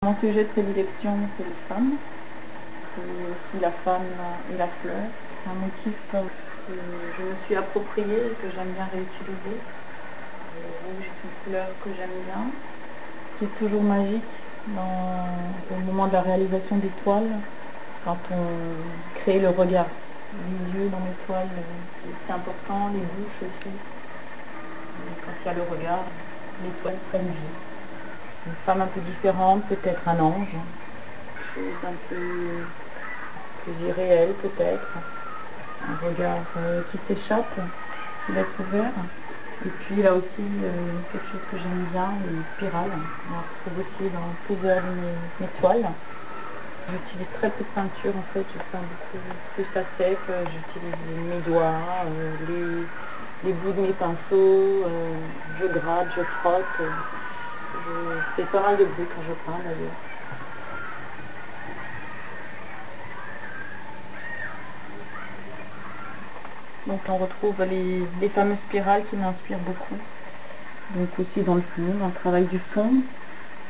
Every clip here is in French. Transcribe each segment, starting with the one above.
Mon sujet de prédilection, c'est les femmes. C'est aussi la femme et la fleur. C'est un motif que je me suis approprié et que j'aime bien réutiliser. Le rouge est une couleur que j'aime bien, qui est toujours magique au moment de la réalisation des toiles, quand on crée le regard. Les yeux dans les toiles, c'est important, les bouches aussi. Et quand il y a le regard, les toiles prennent vie. Une femme un peu différente, peut-être un ange, chose un peu plus irréel peut-être, un regard qui s'échappe, qui laisse ouvert. Et puis là aussi, quelque chose que j'aime bien, les spirales. On en retrouve aussi dans plusieurs de mes toiles. J'utilise très peu de peinture en fait, je peins beaucoup plus à sec, j'utilise mes doigts, les bouts de mes pinceaux, je gratte, je frotte, je fais pas mal de bruit quand je peins d'ailleurs. Donc on retrouve les fameuses spirales qui m'inspirent beaucoup. Donc aussi dans le fond, dans le travail du fond,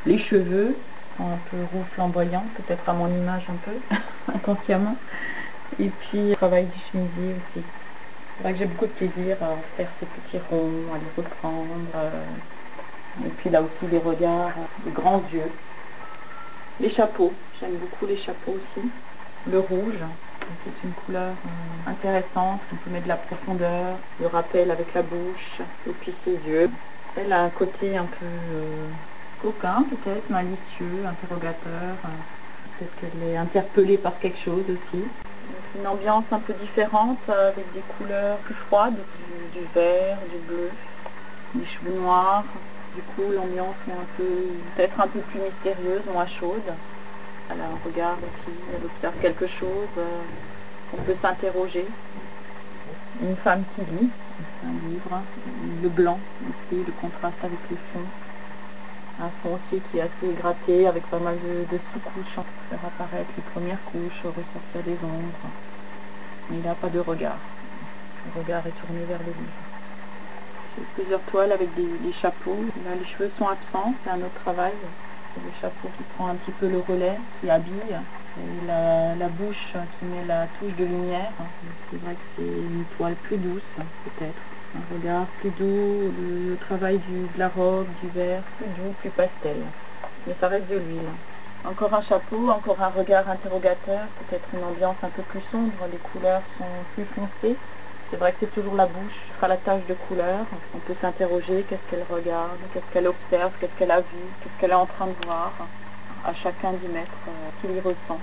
les cheveux sont un peu roux flamboyants, peut-être à mon image un peu, inconsciemment. Et puis le travail du chemisier aussi. C'est vrai que j'ai beaucoup de plaisir à faire ces petits ronds, à les reprendre. Et puis là aussi les regards, les grands yeux. Les chapeaux, j'aime beaucoup les chapeaux aussi. Le rouge, c'est une couleur intéressante, on peut mettre de la profondeur, le rappel avec la bouche, et puis ses yeux. Elle a un côté un peu coquin peut-être, malicieux, interrogateur. Peut-être qu'elle est interpellée par quelque chose aussi. Donc, une ambiance un peu différente, avec des couleurs plus froides, du vert, du bleu, des cheveux noirs. Du coup, l'ambiance est peut-être un peu plus mystérieuse, moins chaude. Elle a un regard aussi, elle observe quelque chose, on peut s'interroger. Une femme qui lit, un livre, le blanc aussi, le contraste avec le fond. Un fond aussi qui est assez gratté avec pas mal de sous-couches pour faire apparaître les premières couches, ressortir des ombres. Mais il n'a pas de regard. Le regard est tourné vers le livre. J'ai plusieurs toiles avec des chapeaux. Là, les cheveux sont absents, c'est un autre travail. C'est le chapeau qui prend un petit peu le relais, qui habille. Et la bouche qui met la touche de lumière. C'est vrai que c'est une toile plus douce, peut-être. Un regard plus doux, le travail de la robe, du vert, plus doux, plus pastel. Mais ça reste de l'huile. Encore un chapeau, encore un regard interrogateur, peut-être une ambiance un peu plus sombre, les couleurs sont plus foncées. C'est vrai que c'est toujours la bouche qui fera la tache de couleur. On peut s'interroger, qu'est-ce qu'elle regarde, qu'est-ce qu'elle observe, qu'est-ce qu'elle a vu, qu'est-ce qu'elle est en train de voir. À chacun d'y mettre ce qu'il y ressent.